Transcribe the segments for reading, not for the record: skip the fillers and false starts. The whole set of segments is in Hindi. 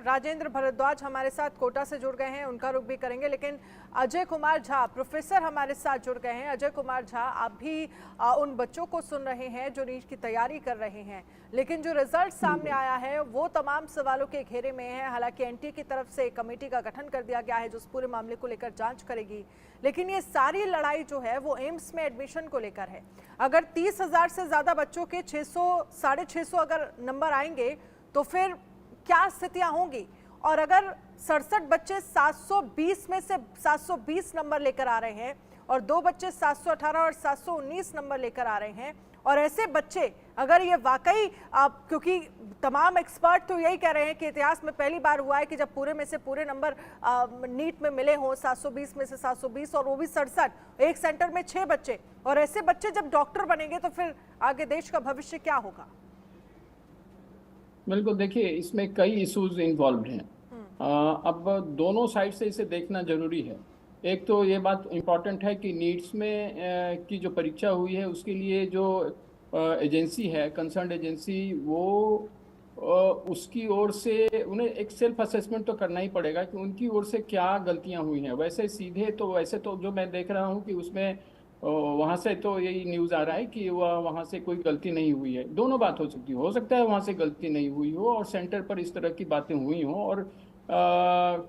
राजेंद्र भारद्वाज हमारे साथ कोटा से जुड़ गए हैं, उनका रुख भी करेंगे, लेकिन अजय कुमार झा प्रोफेसर हमारे साथ जुड़ गए हैं। अजय कुमार झा, आप भी उन बच्चों को सुन रहे हैं जो नीट की तैयारी कर रहे हैं, लेकिन जो रिजल्ट सामने आया है वो तमाम सवालों के घेरे में है। हालांकि एनटीए की तरफ से एक कमेटी का गठन कर दिया गया है जो इस पूरे मामले को लेकर जांच करेगी, लेकिन ये सारी लड़ाई जो है वो एम्स में एडमिशन को लेकर है। अगर 30,000 से ज्यादा बच्चों के 600 साढ़े 600 अगर नंबर आएंगे तो फिर क्या स्थितियां होंगी, और अगर 67 बच्चे 720 में से 720 नंबर लेकर आ रहे हैं और 2 बच्चे 718 और 719 नंबर लेकर आ रहे हैं, और ऐसे बच्चे अगर ये वाकई क्योंकि तमाम एक्सपर्ट तो यही कह रहे हैं कि इतिहास में पहली बार हुआ है कि जब पूरे में से पूरे नंबर नीट में मिले हों, 720 में से 720 और वो भी 67, एक सेंटर में 6 बच्चे, और ऐसे बच्चे जब डॉक्टर बनेंगे तो फिर आगे देश का भविष्य क्या होगा? बिल्कुल, देखिए इसमें कई इश्यूज इन्वॉल्व हैं। अब दोनों साइड से इसे देखना जरूरी है। एक तो ये बात इम्पॉर्टेंट है कि नीट्स में की जो परीक्षा हुई है उसके लिए जो एजेंसी है, कंसर्न एजेंसी, वो उसकी ओर से उन्हें एक सेल्फ असेसमेंट तो करना ही पड़ेगा कि उनकी ओर से क्या गलतियां हुई हैं। वैसे तो जो मैं देख रहा हूँ कि उसमें वहां से तो यही न्यूज आ रहा है कि वहां से कोई गलती नहीं हुई है। दोनों बात हो सकती हो सकता है वहां से गलती नहीं हुई हो और सेंटर पर इस तरह की बातें हुई हो, और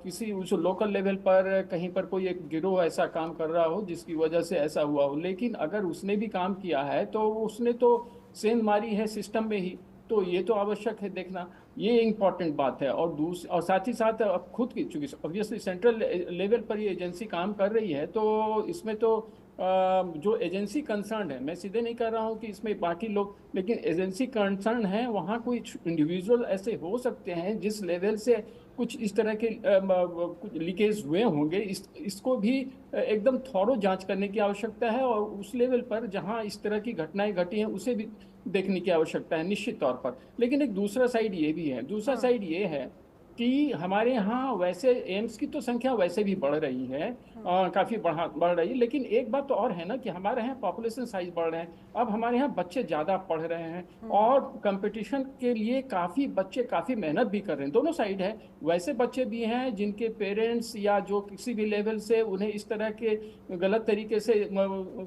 किसी उस लोकल लेवल पर कहीं पर कोई एक गिरोह ऐसा काम कर रहा हो जिसकी वजह से ऐसा हुआ हो। लेकिन अगर उसने भी काम किया है तो उसने तो सेंध मारी है सिस्टम में ही, तो ये तो आवश्यक है देखना। ये इम्पोर्टेंट बात है। और साथ ही साथ अब खुद की, चूंकि ऑब्वियसली सेंट्रल लेवल पर ये एजेंसी काम कर रही है, तो इसमें तो जो एजेंसी कंसर्न है, मैं सीधे नहीं कर रहा हूँ कि इसमें बाकी लोग, लेकिन एजेंसी कंसर्न है, वहाँ कोई इंडिविजुअल ऐसे हो सकते हैं जिस लेवल से कुछ इस तरह के कुछ लीकेज हुए होंगे। इसको भी एकदम थॉरो जांच करने की आवश्यकता है, और उस लेवल पर जहाँ इस तरह की घटनाएं घटी हैं उसे भी देखने की आवश्यकता है निश्चित तौर पर। लेकिन एक दूसरा साइड ये भी है, दूसरा साइड ये है कि हमारे यहाँ वैसे एम्स की तो संख्या वैसे भी बढ़ रही है, काफी बढ़ रही है, लेकिन एक बात तो और है ना कि हमारे यहाँ पॉपुलेशन साइज बढ़ रहे हैं, अब हमारे यहाँ बच्चे ज्यादा पढ़ रहे हैं और कंपटीशन के लिए काफी बच्चे काफी मेहनत भी कर रहे हैं। दोनों साइड है। वैसे बच्चे भी हैं जिनके पेरेंट्स या जो किसी भी लेवल से उन्हें इस तरह के गलत तरीके से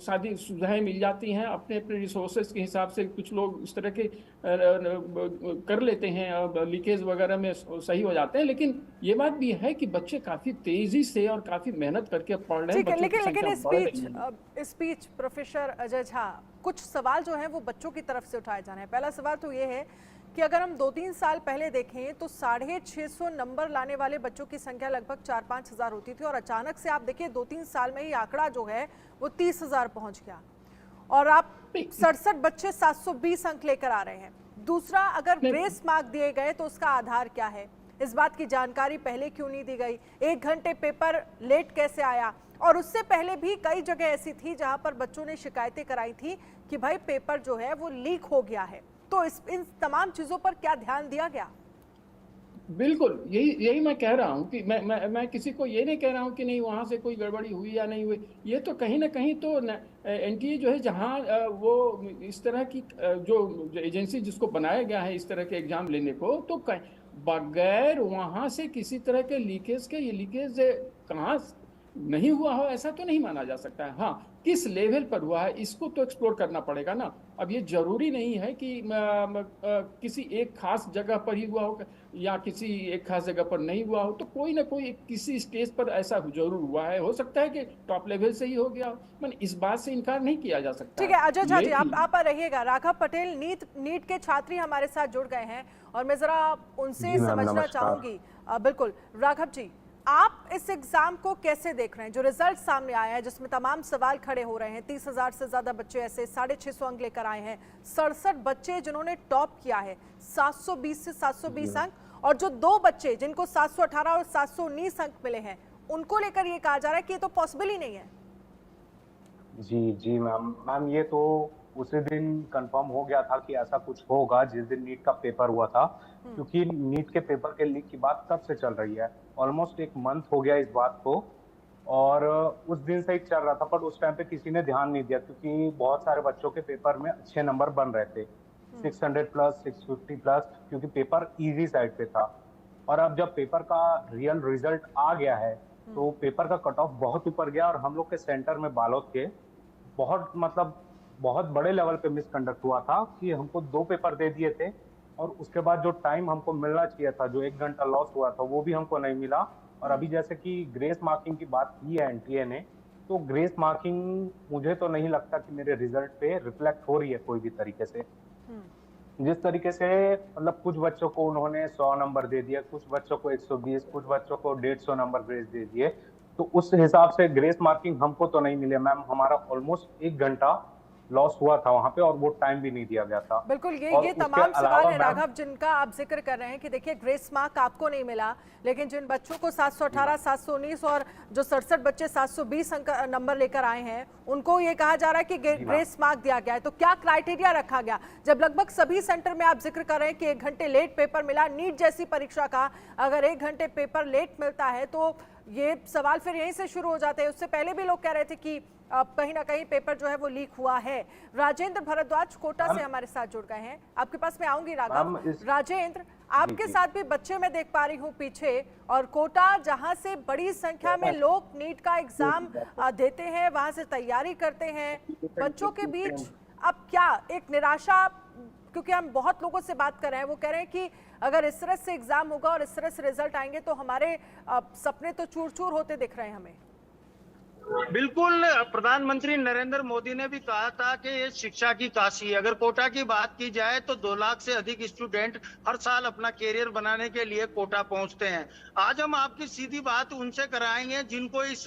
शादी सुविधाएं मिल जाती हैं, अपने अपने रिसोर्सेज के हिसाब से कुछ लोग इस तरह के कर लेते हैं, लीकेज वगैरह में सही हो जाते हैं। लेकिन ये बात भी है कि बच्चे काफी तेजी से और काफी मेहनत करके पढ़ रहे हैं। लेकिन स्पीच प्रोफेसर अजय झा, कुछ सवाल जो हैं वो बच्चों की तरफ से उठाए जाने हैं। पहला सवाल तो ये है कि अगर हम 2-3 साल पहले देखें तो 650 नंबर लाने वाले बच्चों की संख्या लगभग 4-5 हजार होती थी, और अचानक से आप देखिए 2-3 साल में ही आंकड़ा जो है वो 30,000 पहुंच गया, और आप 67 बच्चे 720 अंक लेकर आ रहे हैं। दूसरा, अगर ग्रेस मार्क दिए गए तो उसका आधार क्या है? इस बात की जानकारी पहले क्यों नहीं दी गई? 1 घंटे पेपर लेट कैसे आया? और उससे पहले भी कई जगह ऐसी थी जहां पर बच्चों ने शिकायतें कराई थी कि भाई पेपर जो है वो लीक हो गया है। तो इन तमाम चीजों पर क्या ध्यान दिया गया? बिल्कुल, यही मैं कह रहा हूँ कि मैं किसी को ये नहीं कह रहा हूँ कि नहीं वहां से कोई गड़बड़ी हुई या नहीं हुई। ये तो कहीं ना कहीं तो एनटीए जो है, जहाँ वो इस तरह की जो एजेंसी जिसको बनाया गया है इस तरह के एग्जाम लेने को, तो बगैर वहां से किसी तरह के लीकेज के, ये लीकेज कहाँ नहीं हुआ हो ऐसा तो नहीं माना जा सकता है। हाँ, किस लेवल पर हुआ है इसको तो एक्सप्लोर करना पड़ेगा ना। अब ये जरूरी नहीं है कि किसी एक खास जगह पर ही हुआ हो या किसी एक खास जगह पर नहीं हुआ हो, तो कोई ना कोई किसी स्टेज पर ऐसा जरूर हुआ है। हो सकता है कि टॉप लेवल से ही हो गया हो, मैंने इस बात से इनकार नहीं किया जा सकता। ठीक है अजय झा जी, आप रहिएगा। राघव पटेल नीट के छात्री हमारे साथ जुड़ गए हैं और मैं जरा उनसे समझना चाहूंगी। बिल्कुल राघव जी, आप इस एग्जाम को कैसे देख रहे हैं? जो रिजल्ट सामने आया है जिसमें तमाम सवाल खड़े हो रहे हैं, 30,000 से ज्यादा बच्चे ऐसे 650 अंक लेकर आए हैं, 67 बच्चे जिन्होंने टॉप किया है 720 से 720 अंक, और जो 2 बच्चे जिनको 718 और 719 अंक मिले हैं, उनको लेकर ये कहा जा रहा है कि ये तो पॉसिबल ही नहीं है। जी मैम, ये तो उसी दिन कंफर्म हो गया था कि ऐसा कुछ होगा जिस दिन नीट का पेपर हुआ था, क्योंकि नीट के पेपर के लीक की बात कब से चल रही है, ऑलमोस्ट 1 मंथ हो गया इस बात को, और उस दिन से ही चल रहा था। पर उस टाइम पे किसी ने ध्यान नहीं दिया क्योंकि बहुत सारे बच्चों के पेपर में अच्छे नंबर बन रहे थे, 600 प्लस 650 प्लस, क्योंकि पेपर इजी साइड पे था। और अब जब पेपर का रियल रिजल्ट आ गया है तो पेपर का कट ऑफ बहुत ऊपर गया और हम लोग के सेंटर में बालोद के बहुत बड़े लेवल पे मिसकंडक्ट हुआ था कि हमको 2 पेपर दे दिए थे और उसके बाद जो टाइम हमको मिलना चाहिए था, जो 1 घंटा लॉस हुआ था, वो भी हमको नहीं मिला। और अभी जैसे कि ग्रेस मार्किंग की बात की है एनटीए ने, तो ग्रेस मार्किंग मुझे तो नहीं लगता कि मेरे रिजल्ट पे रिफ्लेक्ट हो रही है कोई भी तरीके से। जिस तरीके से मतलब कुछ बच्चों को उन्होंने 100 नंबर दे दिया, कुछ बच्चों को 120, कुछ बच्चों को 150 नंबर ग्रेस दे दिए, तो उस हिसाब से ग्रेस मार्किंग हमको तो नहीं मिले मैम। हमारा ऑलमोस्ट 1 घंटा लॉस हुआ था वहां पे और वो टाइम भी नहीं दिया गया था। बिल्कुल, ये तमाम सवाल है राघव जिनका आप जिक्र कर रहे हैं कि देखिए ग्रेस मार्क आपको नहीं मिला, लेकिन जिन बच्चों को 718, 719 और जो 67 बच्चे 720 अंक नंबर लेकर आए हैं उनको ये कहा जा रहा है कि ग्रेस मार्क दिया गया है। तो क्या क्राइटेरिया रखा गया जब लगभग सभी सेंटर में आप जिक्र कर रहे हैं कि 1 घंटे लेट पेपर मिला? नीट जैसी परीक्षा का अगर 1 घंटे पेपर लेट मिलता है तो ये सवाल फिर यहीं से शुरू हो जाते हैं। उससे पहले भी लोग कह रहे थे कि कहीं ना कहीं पेपर जो है वो लीक हुआ है। राजेंद्र भारद्वाज कोटा से हमारे साथ जुड़ गए हैं, आपके पास मैं आऊंगी राघव। राजेंद्र, आपके साथ भी बच्चे मैं देख पा रही हूँ पीछे, और कोटा जहां से बड़ी संख्या में लोग नीट का एग्जाम देते हैं, वहां से तैयारी करते हैं, बच्चों के बीच अब क्या एक निराशा, क्योंकि हम बहुत लोगों से बात कर रहे हैं, वो कह रहे हैं कि अगर इस तरह से एग्जाम होगा और इस तरह से रिजल्ट आएंगे तो हमारे सपने तो चूर चूर होते दिख रहे हैं हमें। बिल्कुल, प्रधानमंत्री नरेंद्र मोदी ने भी कहा था कि ये शिक्षा की काशी है। अगर कोटा की बात की जाए तो 2 लाख से अधिक स्टूडेंट हर साल अपना कैरियर बनाने के लिए कोटा पहुंचते हैं। आज हम आपकी सीधी बात उनसे कराएंगे जिनको इस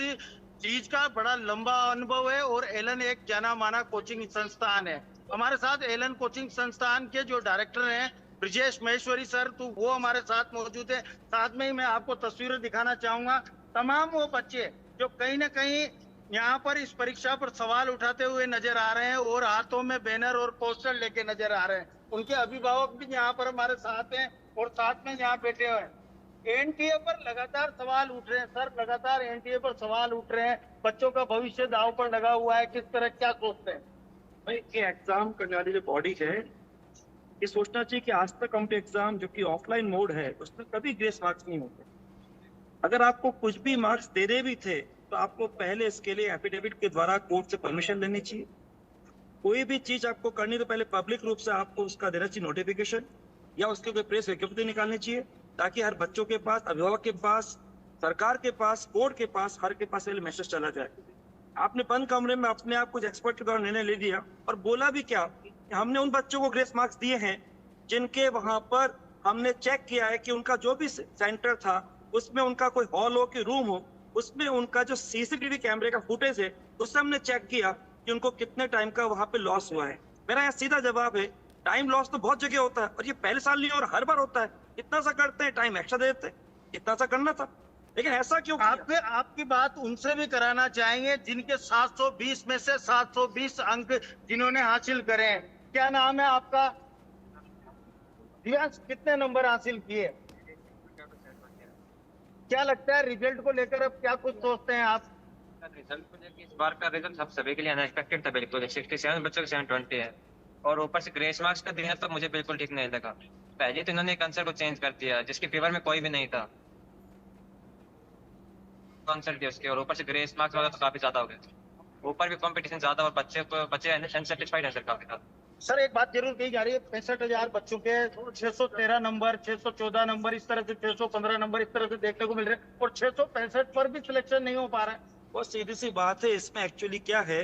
चीज का बड़ा लंबा अनुभव है, और एलन एक जाना माना कोचिंग संस्थान है। हमारे साथ एलन कोचिंग संस्थान के जो डायरेक्टर हैं ब्रिजेश महेश्वरी सर, तो वो हमारे साथ मौजूद है। साथ में ही मैं आपको तस्वीरें दिखाना चाहूंगा। तमाम वो बच्चे जो कहीं ना कहीं यहाँ पर इस परीक्षा पर सवाल उठाते हुए नजर आ रहे हैं और हाथों में बैनर और पोस्टर लेके नजर आ रहे हैं, उनके अभिभावक भी यहाँ पर हमारे साथ हैं और साथ में यहाँ बैठे हुए हैं। एनटीए पर लगातार सवाल उठ रहे हैं सर, लगातार एनटीए पर सवाल उठ रहे हैं। बच्चों का भविष्य दांव पर लगा हुआ है, किस तरह क्या सोचते हैं? भाई, ये एग्जाम करने वाली जो बॉडी है, ये सोचना चाहिए कि आज तक कॉम्पिटिटिव एग्जाम जो कि ऑफलाइन मोड है उसमें कभी ग्रेस मार्क्स नहीं होते। अगर आपको कुछ भी मार्क्स दे रहे भी थे तो आपको पहले इसके लिए एफिडेविट के द्वारा कोर्ट से परमिशन लेनी चाहिए। कोई भी चीज आपको करनी तो पहले पब्लिक रूप से आपको उसका देना चाहिए नोटिफिकेशन, या उसके कोई प्रेस विज्ञप्ति निकालनी चाहिए, ताकि हर बच्चों के पास, अभिभावक के पास, सरकार के पास, कोर्ट के पास, हर के पास मैसेज चला जाए। आपने बंद कमरे में अपने आप कुछ एक्सपर्ट के द्वारा निर्णय ले लिया और बोला भी क्या, हमने उन बच्चों को ग्रेस मार्क्स दिए हैं जिनके वहां पर हमने चेक किया है कि उनका जो भी सेंटर था उसमें उनका कोई हॉल हो कि रूम हो, उसमें उनका जो सीसीटीवी कैमरे का फुटेज है उससे हमने चेक किया कि उनको कितने टाइम का वहां पे लॉस हुआ है। मेरा यहाँ सीधा जवाब है, टाइम लॉस तो बहुत जगह होता है और ये पहले साल नहीं और हर बार होता है। इतना सा करते हैं, टाइम एक्स्ट्रा दे देते हैं, इतना सा करना था, लेकिन ऐसा क्यों? आपकी बात उनसे भी कराना चाहेंगे जिनके 720 में से 720 अंक जिन्होंने हासिल करे हैं। क्या नाम है आपका? दिव्यांश, कितने नंबर हासिल किए? क्या लगता है रिजल्ट को लेकर अब क्या कुछ सोचते हैं आप? रिजल्ट को लेकर इस बार का रिजल्ट सब सभी के लिए अनएक्सपेक्टेड था। बिल्कुल 67 बच्चों के 720 है और ऊपर से ग्रेस मार्क्स का दिया तो मुझे बिल्कुल ठीक नहीं लगा। पहले तो इन्होंने आंसर को चेंज कर दिया जिसके फेवर में कोई भी नहीं था आंसर दिया उसके, और ऊपर से ग्रेस मार्क्स वाला तो काफी ज्यादा हो गया। ऊपर भी कंपटीशन ज्यादा और बच्चे अनसेटिस्फाइड है सर काफी ज्यादा। सर एक बात जरूर कही जा रही है, 65,000 बच्चों के 613 नंबर, 614 नंबर, इस तरह से 615 नंबर इस तरह से देखने को मिल रहे हैं और 665 पर भी सिलेक्शन नहीं हो पा रहा है। बहुत सीधी सी बात है। इसमें एक्चुअली क्या है,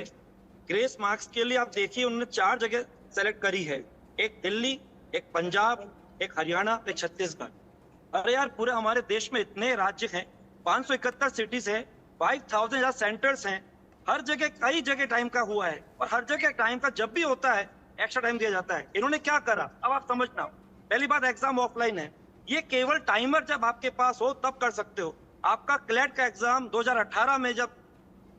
ग्रेस मार्क्स के लिए आप देखिए उन्होंने 4 जगह सेलेक्ट करी है, एक दिल्ली, एक पंजाब, एक हरियाणा, एक छत्तीसगढ़। अरे यार, पूरे हमारे देश में इतने राज्य हैं, 571 सिटीज है, 5000 सेंटर्स हैं, हर जगह कई जगह टाइम का हुआ है और हर जगह टाइम का जब भी होता है एक्स्ट्रा टाइम दिया जाता है। इन्होंने क्या करा अब आप समझना। पहली बात, एग्जाम ऑफलाइन है, ये केवल टाइमर जब आपके पास हो तब कर सकते हो। आपका क्लैट का एग्जाम 2018 में, जब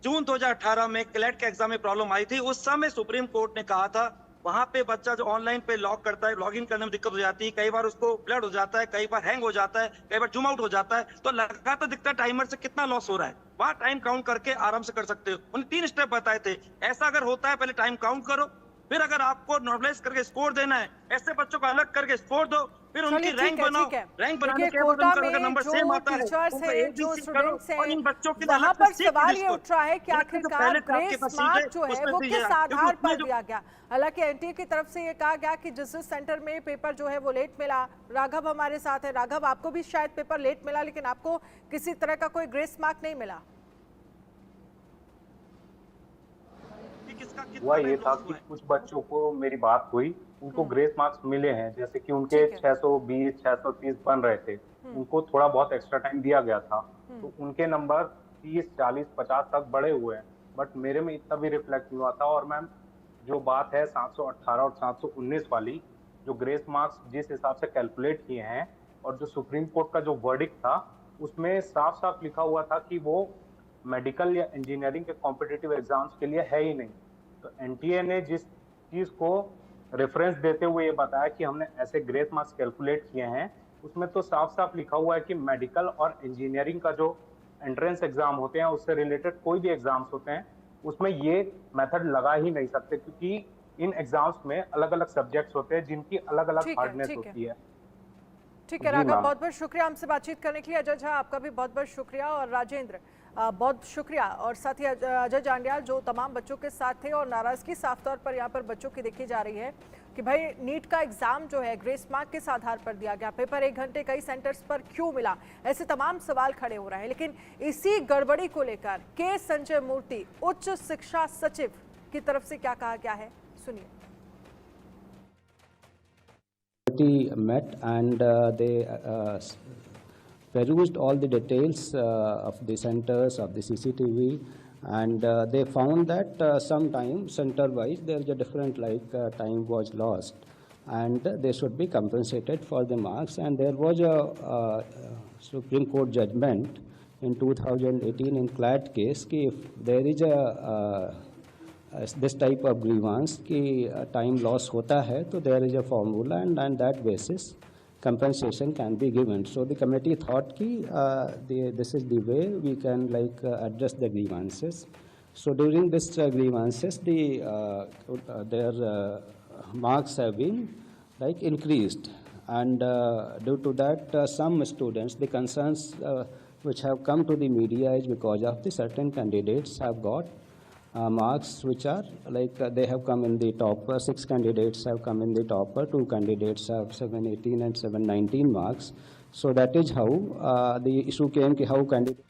जून 2018 में क्लैट के एग्जाम में प्रॉब्लम आई थी, उस समय सुप्रीम कोर्ट ने कहा था वहां पे बच्चा जो ऑनलाइन पे लॉग करता है, लॉगिन करने में दिक्कत हो जाती है, कई बार उसको फ्लड हो जाता है, कई बार हैंग हो जाता है, कई बार जूम आउट हो जाता है, तो लगातार दिखता है टाइमर से कितना लॉस हो रहा है। वहां टाइम काउंट करके आराम से कर सकते हो। उन्हें 3 स्टेप बताए थे, ऐसा अगर होता है पहले टाइम काउंट करो, फिर अगर आपको नॉर्मलाइज करके स्कोर देना है, ऐसे बच्चों को अलग करके स्कोर दो, फिर उनकी रैंक बनाओ। रैंक बनाने के बाद उनका अगर नंबर सेम आता है, उनका ABC करो और इन बच्चों के लिए वहां अलग पर से सीट सवाल ये डिस्को। उठ रहा है कि आखिरकार ग्रेस मार्क जो है वो किस आधार पर दिया गया। हालांकि एनटीए की तरफ से ये कहा गया कि जिस सेंटर में पेपर जो है वो लेट मिला, राघव हमारे साथ है, राघव आपको भी शायद पेपर लेट मिला लेकिन आपको किसी तरह का कोई ग्रेस मार्क नहीं मिला। हुआ ये था कि कुछ बच्चों को मेरी बात हुई, उनको ग्रेस मार्क्स मिले हैं, जैसे कि उनके 620 630 बन रहे थे, उनको थोड़ा बहुत एक्स्ट्रा टाइम दिया गया था, तो उनके नंबर 30 40 50 तक बढ़े हुए हैं, बट मेरे में इतना भी रिफ्लेक्ट नहीं हुआ था। और मैम जो बात है 718 और 719 वाली, जो ग्रेस मार्क्स जिस हिसाब से कैलकुलेट किए हैं और जो सुप्रीम कोर्ट का जो वर्डिक्ट था उसमें साफ साफ लिखा हुआ था कि वो मेडिकल या इंजीनियरिंग के कॉम्पिटिटिव एग्जाम्स के लिए है ही नहीं। तो एनटीए ने जिस चीज को रेफरेंस देते हुए ये बताया कि हमने ऐसे ग्रेस मार्क्स कैलकुलेट किए हैं, उसमें तो साफ साफ लिखा हुआ है कि मेडिकल और इंजीनियरिंग का जो एंट्रेंस एग्जाम होते हैं उससे रिलेटेड कोई भी एग्जाम्स होते हैं उसमें ये मेथड लगा ही नहीं सकते, क्योंकि इन एग्जाम्स में अलग अलग सब्जेक्ट्स होते हैं जिनकी अलग अलग हार्डनेस होती है। ठीक है राघव, बहुत बहुत शुक्रिया हमसे बातचीत करने के लिए। अजय झा आपका भी बहुत बहुत शुक्रिया, और राजेंद्र बहुत शुक्रिया, और साथ ही अजय जांडियाल जो तमाम बच्चों के साथ थे। और नाराजगी साफ तौर पर यहाँ पर बच्चों की देखी जा रही है कि भाई नीट का एग्जाम जो है ग्रेस मार्क किस आधार पर दिया गया, पेपर 1 घंटे कई सेंटर्स पर क्यों मिला, ऐसे तमाम सवाल खड़े हो रहे हैं। लेकिन इसी गड़बड़ी को लेकर के संजय मूर्ति उच्च शिक्षा सचिव की तरफ से क्या कहा गया है, सुनिए। Met and they perused all the details of the centers of the CCTV, and they found that sometime center wise there is a different time was lost and they should be compensated for the marks. And there was a Supreme Court judgment in 2018 in CLAT case कि if there is a this type of grievance कि time loss होता है तो there is a formula and on that basis compensation can be given. So the committee thought कि this is the way we can address the grievances. So during this grievances their marks have been increased, and due to that some students, the concerns which have come to the media is because of the certain candidates have got marks which are they have come in the topper. 6 candidates have come in the topper, 2 candidates have 718 and 719 marks. So that is how the issue came, how candidates